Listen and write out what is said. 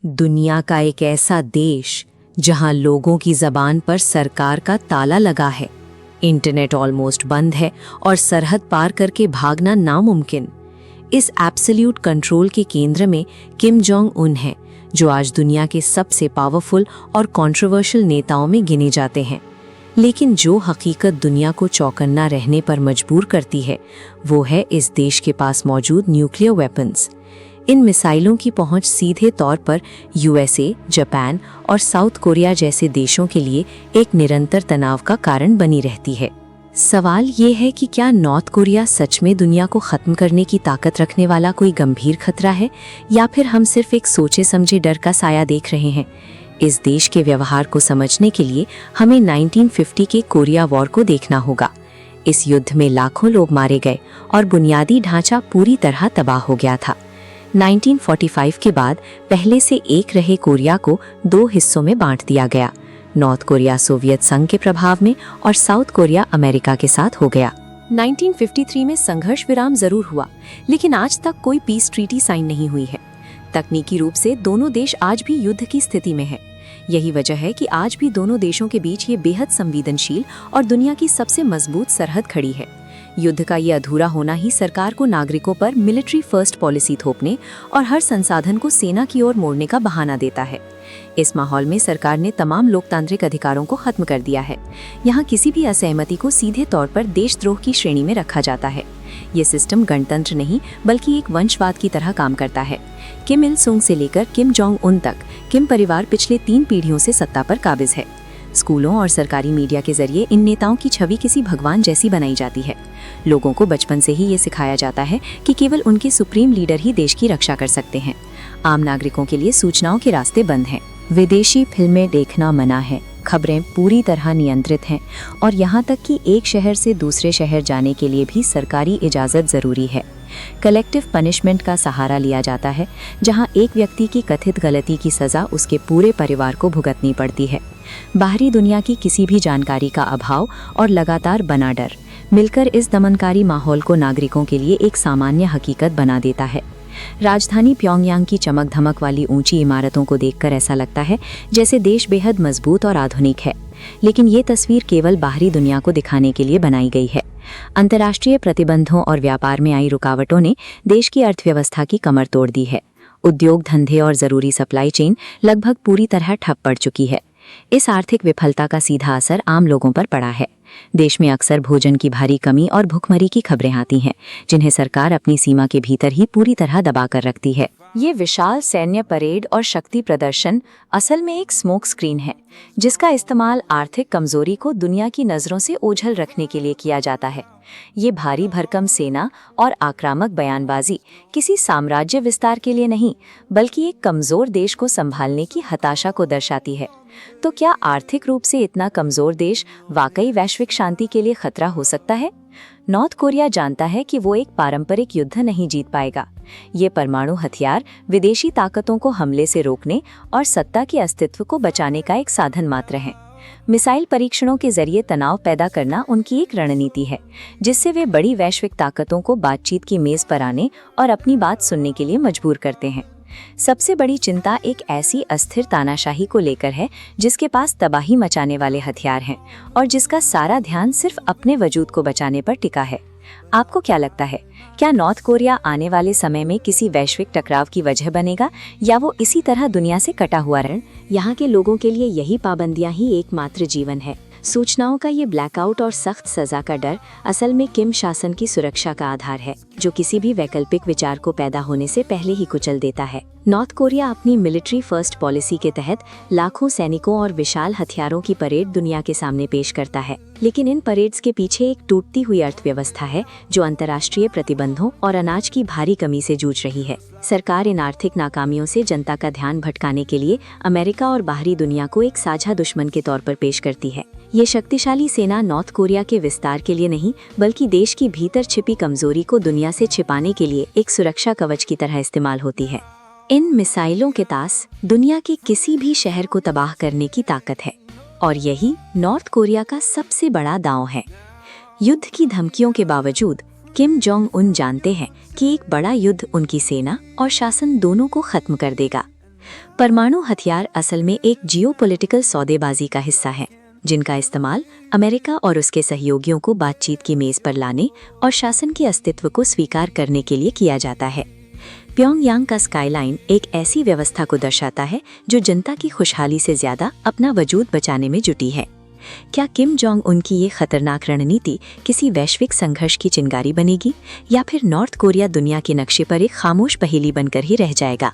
दुनिया का एक ऐसा देश जहां लोगों की जबान पर सरकार का ताला लगा है, इंटरनेट ऑलमोस्ट बंद है और सरहद पार करके भागना नामुमकिन। इस एब्सोल्यूट कंट्रोल के केंद्र में किम जोंग उन है, जो आज दुनिया के सबसे पावरफुल और कंट्रोवर्शियल नेताओं में गिने जाते हैं। लेकिन जो हकीकत दुनिया को चौकन्ना रहने पर मजबूर करती है, वो है इस देश के पास मौजूद न्यूक्लियर वेपन्स। इन मिसाइलों की पहुंच सीधे तौर पर यूएसए, जापान और साउथ कोरिया जैसे देशों के लिए एक निरंतर तनाव का कारण बनी रहती है। सवाल ये है कि क्या नॉर्थ कोरिया सच में दुनिया को खत्म करने की ताकत रखने वाला कोई गंभीर खतरा है, या फिर हम सिर्फ एक सोचे समझे डर का साया देख रहे हैं। इस देश के व्यवहार को समझने के लिए हमें 1950 के कोरिया वॉर को देखना होगा। इस युद्ध में लाखों लोग मारे गए और बुनियादी ढांचा पूरी तरह तबाह हो गया था। 1945 के बाद पहले से एक रहे कोरिया को दो हिस्सों में बांट दिया गया। नॉर्थ कोरिया सोवियत संघ के प्रभाव में और साउथ कोरिया अमेरिका के साथ हो गया। 1953 में संघर्ष विराम जरूर हुआ, लेकिन आज तक कोई पीस ट्रीटी साइन नहीं हुई है। तकनीकी रूप से दोनों देश आज भी युद्ध की स्थिति में है। यही वजह है कि आज भी दोनों देशों के बीच ये बेहद संवेदनशील और दुनिया की सबसे मजबूत सरहद खड़ी है। युद्ध का ये अधूरा होना ही सरकार को नागरिकों पर मिलिट्री फर्स्ट पॉलिसी थोपने और हर संसाधन को सेना की ओर मोड़ने का बहाना देता है। इस माहौल में सरकार ने तमाम लोकतांत्रिक अधिकारों को खत्म कर दिया है। यहाँ किसी भी असहमति को सीधे तौर पर देशद्रोह की श्रेणी में रखा जाता है। ये सिस्टम गणतंत्र नहीं बल्कि एक वंशवाद की तरह काम करता है। किम इल सुंग से लेकर किम जोंग उन तक किम परिवार पिछले 3 पीढ़ियों से सत्ता पर काबिज है। स्कूलों और सरकारी मीडिया के जरिए इन नेताओं की छवि किसी भगवान जैसी बनाई जाती है। लोगों को बचपन से ही ये सिखाया जाता है कि केवल उनके सुप्रीम लीडर ही देश की रक्षा कर सकते हैं। आम नागरिकों के लिए सूचनाओं के रास्ते बंद हैं। विदेशी फिल्में देखना मना है, खबरें पूरी तरह नियंत्रित हैं और यहाँ तक कि एक शहर से दूसरे शहर जाने के लिए भी सरकारी इजाज़त ज़रूरी है। कलेक्टिव पनिशमेंट का सहारा लिया जाता है, जहाँ एक व्यक्ति की कथित गलती की सज़ा उसके पूरे परिवार को भुगतनी पड़ती है। बाहरी दुनिया की किसी भी जानकारी का अभाव और लगातार बना डर मिलकर इस दमनकारी माहौल को नागरिकों के लिए एक सामान्य हकीकत बना देता है। राजधानी प्योंगयांग की चमक धमक वाली ऊंची इमारतों को देखकर ऐसा लगता है जैसे देश बेहद मजबूत और आधुनिक है, लेकिन ये तस्वीर केवल बाहरी दुनिया को दिखाने के लिए बनाई गई है। अंतर्राष्ट्रीय प्रतिबंधों और व्यापार में आई रुकावटों ने देश की अर्थव्यवस्था की कमर तोड़ दी है। उद्योग धंधे और जरूरी सप्लाई चेन लगभग पूरी तरह ठप पड़ चुकी है। इस आर्थिक विफलता का सीधा असर आम लोगों पर पड़ा है। देश में अक्सर भोजन की भारी कमी और भुखमरी की खबरें आती हैं, जिन्हें सरकार अपनी सीमा के भीतर ही पूरी तरह दबा कर रखती है। ये विशाल सैन्य परेड और शक्ति प्रदर्शन असल में एक स्मोक स्क्रीन है, जिसका इस्तेमाल आर्थिक कमजोरी को दुनिया की नजरों से ओझल रखने के लिए किया जाता है। ये भारी भरकम सेना और आक्रामक बयानबाजी किसी साम्राज्य विस्तार के लिए नहीं, बल्कि एक कमजोर देश को संभालने की हताशा को दर्शाती है। तो क्या आर्थिक रूप से इतना कमजोर देश वाकई वैश्विक शांति के लिए खतरा हो सकता है? नॉर्थ कोरिया जानता है कि वो एक पारंपरिक युद्ध नहीं जीत पाएगा। ये परमाणु हथियार विदेशी ताकतों को हमले से रोकने और सत्ता के अस्तित्व को बचाने का एक साधन मात्र है। मिसाइल परीक्षणों के जरिए तनाव पैदा करना उनकी एक रणनीति है, जिससे वे बड़ी वैश्विक ताकतों को बातचीत की मेज पर आने और अपनी बात सुनने के लिए मजबूर करते हैं। सबसे बड़ी चिंता एक ऐसी अस्थिर तानाशाही को लेकर है, जिसके पास तबाही मचाने वाले हथियार हैं और जिसका सारा ध्यान सिर्फ अपने वजूद को बचाने पर टिका है। आपको क्या लगता है, क्या नॉर्थ कोरिया आने वाले समय में किसी वैश्विक टकराव की वजह बनेगा, या वो इसी तरह दुनिया से कटा हुआ रहे? यहाँ के लोगों के लिए यही पाबंदियां ही एकमात्र जीवन है। सूचनाओं का ये ब्लैकआउट और सख्त सजा का डर असल में किम शासन की सुरक्षा का आधार है, जो किसी भी वैकल्पिक विचार को पैदा होने से पहले ही कुचल देता है। नॉर्थ कोरिया अपनी मिलिट्री फर्स्ट पॉलिसी के तहत लाखों सैनिकों और विशाल हथियारों की परेड दुनिया के सामने पेश करता है, लेकिन इन परेड्स के पीछे एक टूटती हुई अर्थव्यवस्था है, जो अंतर्राष्ट्रीय प्रतिबंधों और अनाज की भारी कमी से जूझ रही है। सरकार इन आर्थिक नाकामियों से जनता का ध्यान भटकाने के लिए अमेरिका और बाहरी दुनिया को एक साझा दुश्मन के तौर पर पेश करती है। ये शक्तिशाली सेना नॉर्थ कोरिया के विस्तार के लिए नहीं, बल्कि देश की भीतर छिपी कमजोरी को दुनिया से छिपाने के लिए एक सुरक्षा कवच की तरह इस्तेमाल होती है। इन मिसाइलों के पास दुनिया के किसी भी शहर को तबाह करने की ताकत है, और यही नॉर्थ कोरिया का सबसे बड़ा दांव है। युद्ध की धमकियों के बावजूद किम जोंग उन जानते हैं कि एक बड़ा युद्ध उनकी सेना और शासन दोनों को खत्म कर देगा। परमाणु हथियार असल में एक जियोपॉलिटिकल सौदेबाजी का हिस्सा है, जिनका इस्तेमाल अमेरिका और उसके सहयोगियों को बातचीत की मेज पर लाने और शासन के अस्तित्व को स्वीकार करने के लिए किया जाता है। प्योंगयांग का स्काईलाइन एक ऐसी व्यवस्था को दर्शाता है जो जनता की खुशहाली से ज्यादा अपना वजूद बचाने में जुटी है। क्या किम जोंग उन की ये खतरनाक रणनीति किसी वैश्विक संघर्ष की चिंगारी बनेगी, या फिर नॉर्थ कोरिया दुनिया के नक्शे पर एक खामोश पहेली बनकर ही रह जाएगा?